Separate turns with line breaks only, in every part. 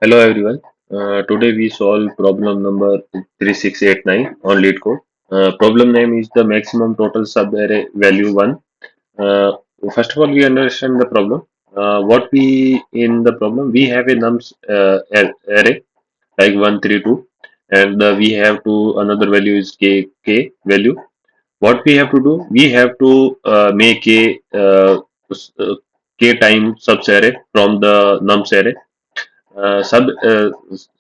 Hello everyone. Today we solve problem number 3689 on LeetCode. Problem name is the maximum total subarray value 1. Uh, First of all, we understand the problem. What we in the problem we have a nums array like 132, and we have to another value is k value. What we have to do? We have to make a k time subs array from the nums array.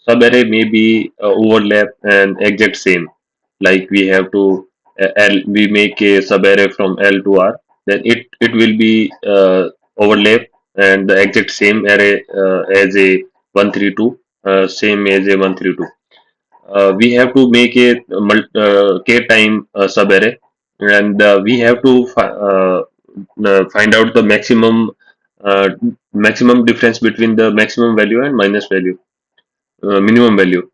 Subarray may be overlap and exact same. Like we have to we make a subarray from L to R, then it will be overlap and the exact same array as a 132, same as a 132. We have to make a k time subarray, and we have to find out the uh, maximum difference between the maximum value and minus value, minimum value.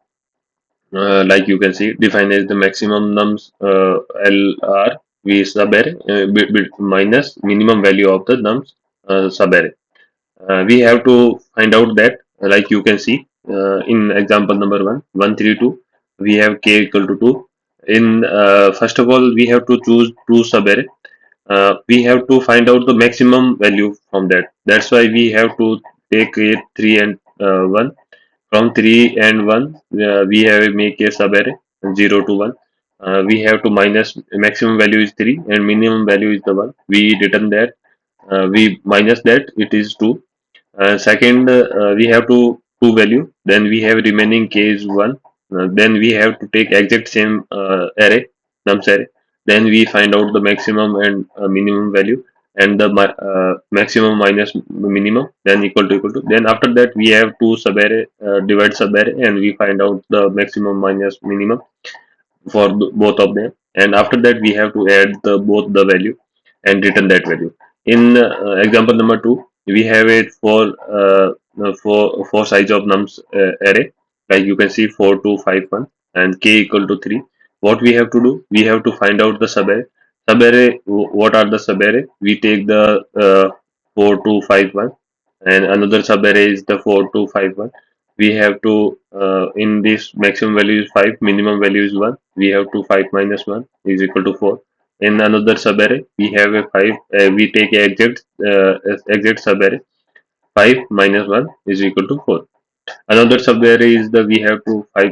Like you can see, defined as the maximum nums LR v subarray minus minimum value of the nums subarray. We have to find out that, like you can see, in example number 132, we have k equal to 2. In first of all, we have to choose two subarray. We have to find out the maximum value from that. That's why we have to take a 3 and 1. From 3 and 1, we have make a subarray 0 to 1. We have to minus maximum value is 3 and minimum value is the 1. We return that. We minus that, it is 2. Second, we have to two value. Then we have remaining k is 1. Then we have to take exact same array, nums array. Then we find out the maximum and minimum value, and the maximum minus minimum, then equal to. Then after that we have two subarray, divide subarray, and we find out the maximum minus minimum for both of them. And after that we have to add the both the value and return that value. In example number 2, we have it for four size of nums array, like you can see 4251 and k equal to 3. What we have to do? We have to find out the subarray. What are the subarray? We take the 4251, and another subarray is the 4251. We have to in this maximum value is 5, minimum value is 1. We have to 5 minus 1 is equal to 4. In another subarray we have a 5, we take a exact subarray. 5 minus 1 is equal to 4. Another subarray is the we have to 5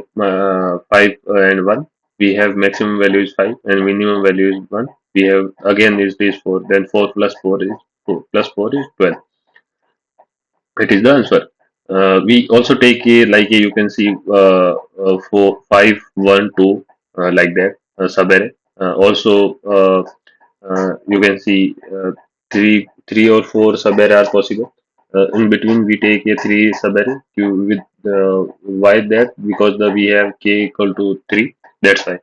and 1. We have maximum value is 5 and minimum value is 1. We have again is this 4, then 4 plus 4 is 4 plus 4 is 12. It is the answer. We also take a, like a, you can see, 4 5 1 2, like that, subarray. Also, you can see, three or four subarray are possible. In between we take a 3 subarray with why that, because we have k equal to 3. That's why.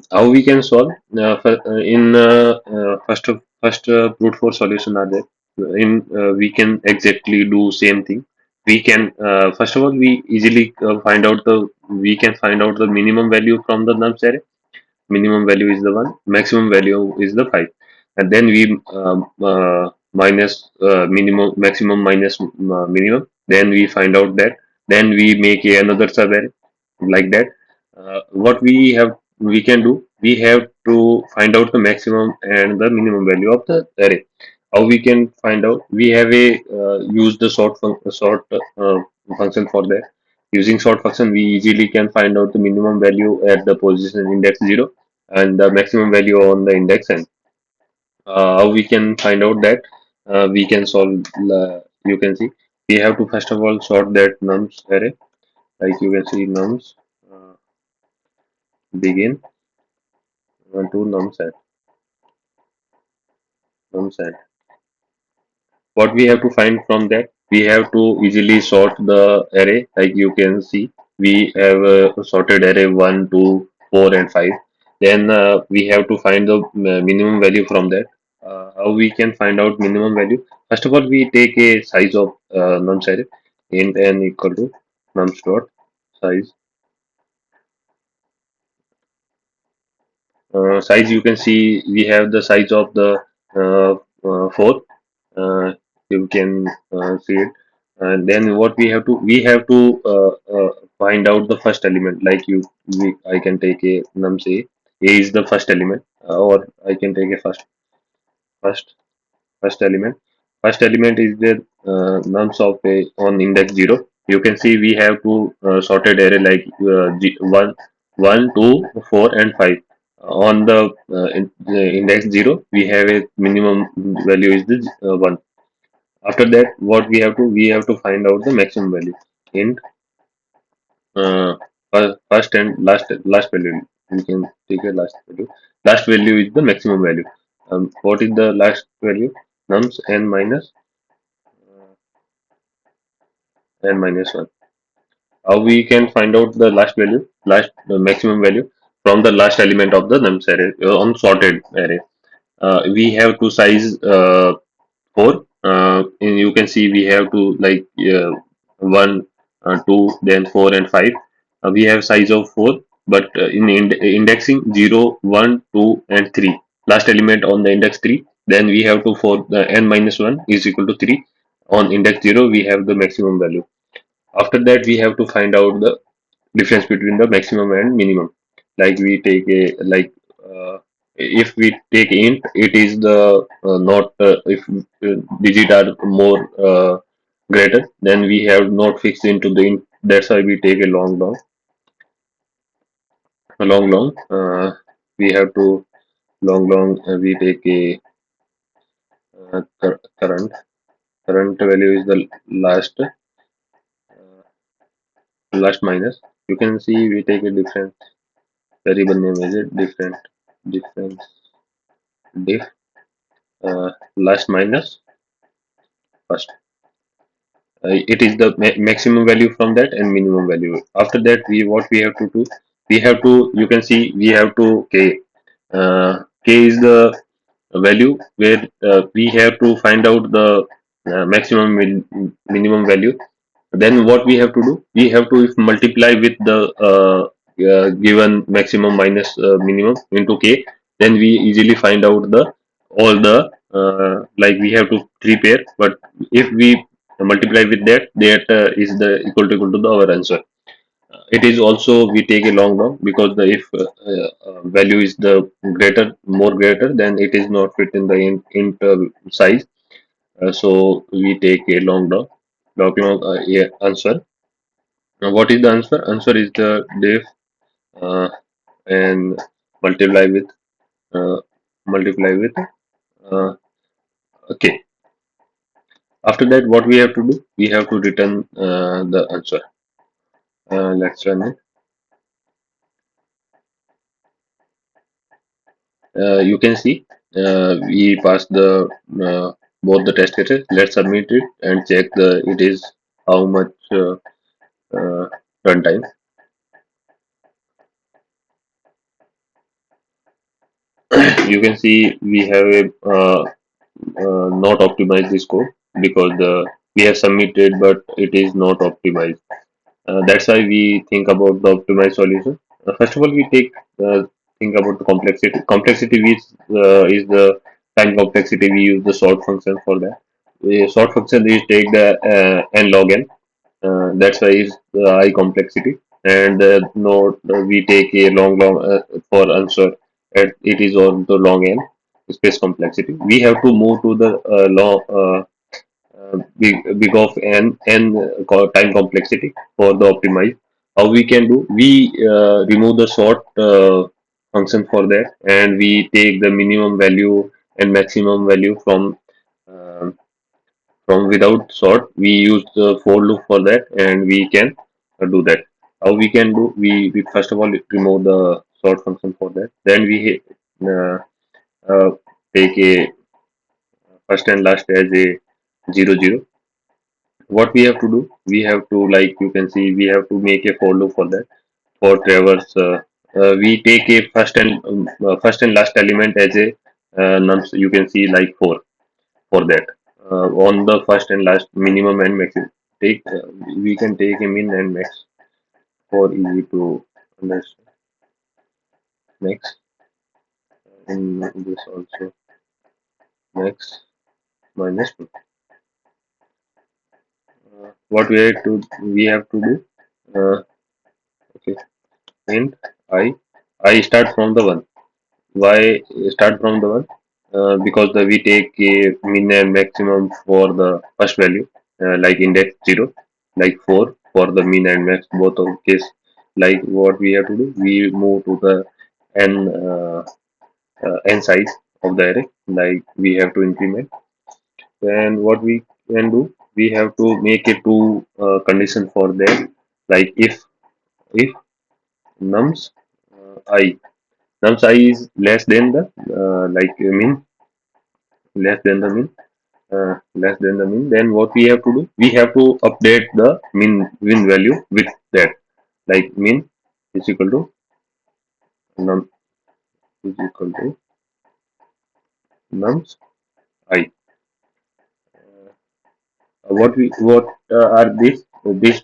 How we can solve? In first brute force solution are there. In we can exactly do same thing. We can, first of all, we easily find out the we can find out the minimum value from the nums array. Minimum value is the 1, maximum value is the 5, and then we minus minimum maximum minus minimum. Then we find out that. Then we make another subarray, like that. What we can do, we have to find out the maximum and the minimum value of the array. How we can find out? We have a use the sort function for that. Using sort function, we easily can find out the minimum value at the position index 0 and the maximum value on the index n. How we can find out that? We can solve, you can see, we have to first of all sort that nums array. Like you can see, nums begin to nums at. What we have to find from that? We have to easily sort the array. Like you can see, we have a sorted array 1 2 4 and 5. Then we have to find the minimum value from that. How we can find out minimum value? First of all, we take a size of nums array, int n equal to nums dot size. Size, you can see, we have the size of the 4. uh, you can see it. And then what find out the first element. Like I can take a nums a is the first element, or I can take a first first element. First element is the nums of a on index 0. You can see we have to sorted array like 1 1 2 4 and 5. On the index 0 we have a minimum value is the 1. After that, what we have to find out the maximum value in uh, first and last value. We can take a last value. Last value is the maximum value. What is the last value? Nums n minus 1. How we can find out the last value, the maximum value from the last element of the nums array on sorted array. We have to size 4. And you can see we have to like 1, 2, then 4 and 5. We have size of 4, but in indexing 0, 1, 2, and 3. Last element on the index 3. Then we have to for the n minus 1 is equal to 3. On index 0, we have the maximum value. After that, we have to find out the difference between the maximum and minimum. Like we take a like if we take int, it is the not if digit are more greater, then we have not fixed into the int. That's why we take a long we have to long we take a current value is the last last minus. You can see we take a different variable name is it difference diff last minus first. It is the maximum value from that and minimum value. After that, we have to do, we have to, you can see we have to k is the value where we have to find out the maximum minimum value. Then what we have to do, we have to if multiply with the given maximum minus minimum into k, then we easily find out the all the like we have to three pair, but if we multiply with that is the equal to the our answer. It is also we take a long because the if value is the more greater, then it is not fit in the int size. So we take a long yeah, answer. Now, what is the answer? Answer is the diff uh, and multiply with uh, multiply with uh, okay. After that, what we have to do? We have to return the answer. Let's run it. You can see we passed the both the test cases. Let's submit it and check the it is how much uh, runtime. You can see we have a not optimized this code because we have submitted but it is not optimized. That's why we think about the optimized solution. First of all, we think about the complexity. Complexity is the time complexity. We use the sort function for that. The sort function is take the n log n. That's why it's high complexity. And node we take a long for answer. It is on the long n space complexity. We have to move to the long. Big of time complexity for the optimize. How we can do? We remove the sort function for that, and we take the minimum value and maximum value from without sort. We use the for loop for that, and we can do that. How we can do? We first of all remove the sort function for that. Then we uh, uh, take a first and last as a 0 0. What we have to do, we have to like you can see we have to make a for loop for that. For traverse we take a first and last element as a nums. You can see like 4 for that. On the first and last minimum and maximum take we can take a min and max for easy to understand. Max in this also max minus 2. What we have to do? Uh, okay, int I start from the one. Why start from the one? Because we take a min and maximum for the first value, like index 0, like 4 for the min and max, both of case. Like what we have to do, we move to the n n size of the array, like we have to increment. Then what we can do, we have to make a two condition for that, like if nums I nums I is less than the like min, less than the min, less than the min, then what we have to do, we have to update the min value with that, like min is equal to num is equal to nums I. What are these? This,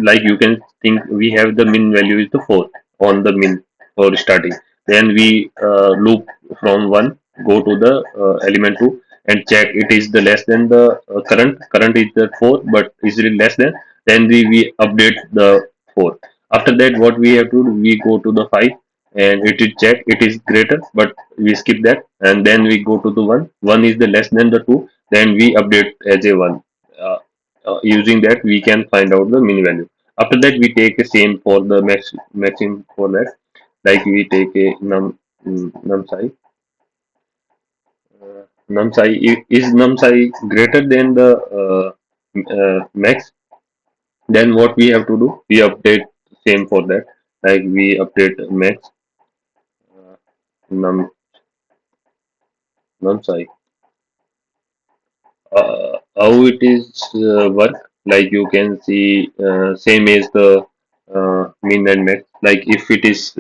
like you can think, we have the min value is the 4 on the min for starting. Then we loop from 1, go to the element 2 and check it is the less than the current is the 4, but is it less than, then we update the 4. After that what we have to do, we go to the 5 and it is check it is greater, but we skip that, and then we go to the 1 is the less than the 2, then we update as a 1. uh, Using that we can find out the min value. After that we take the same for the matching for that, like we take a num psi. Num psi is num psi greater than the max, then what we have to do, we update same for that, like we update max num num psi. How it is work, like you can see, same as the min and max, like if it is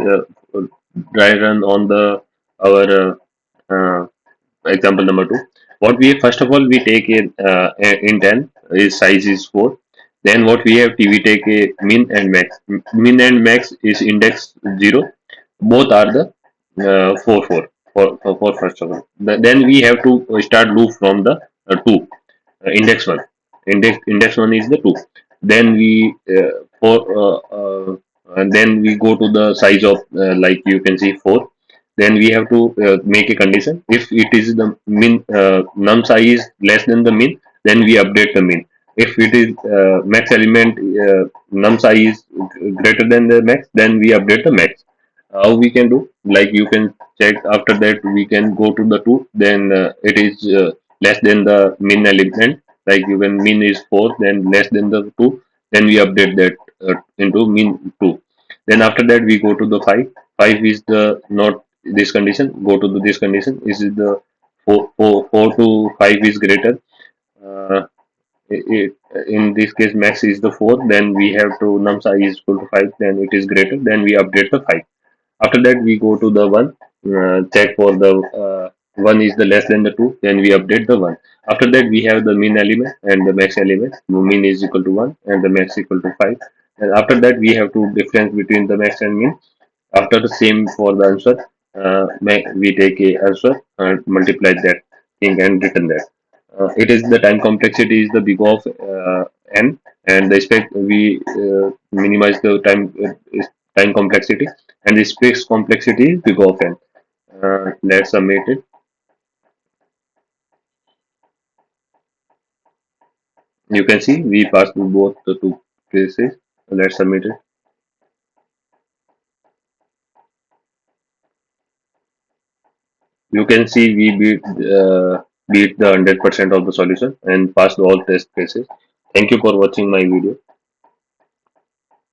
dry run on the our uh, example number 2, what we first of all we take a int n is size is 4, then what we have to, we take a min and max. Min and max is index 0, both are the 4 4 for first of all. Then we have to start loop from the 2, index 1, index 1 is the 2, then we for and then we go to the size of like you can see 4, then we have to make a condition, if it is the min num size is less than the min, then we update the min. If it is max element num size is greater than the max, then we update the max. How we can do, like you can check, after that we can go to the 2, then it is less than the min element, like you can min is 4, then less than the 2, then we update that into min 2. Then after that we go to the 5. 5 is the not this condition, go to this condition, is it the 4 to 5 is greater, uh, it, in this case max is the 4, then we have to num size is equal to 5, then it is greater, then we update the 5. After that we go to the 1, check for the 1 is the less than the 2, then we update the 1. After that we have the min element and the max element. Min is equal to 1 and the max equal to 5, and after that we have to difference between the max and min. After the same for the answer, we take a answer and multiply that thing and return that. It is the time complexity is the big of n, and the spec we minimize the time complexity, and the space complexity is big of n. Let's submit it. You can see we passed through both the two cases. Let's submit it. You can see we beat the 100% of the solution and passed all test cases. Thank you for watching my video.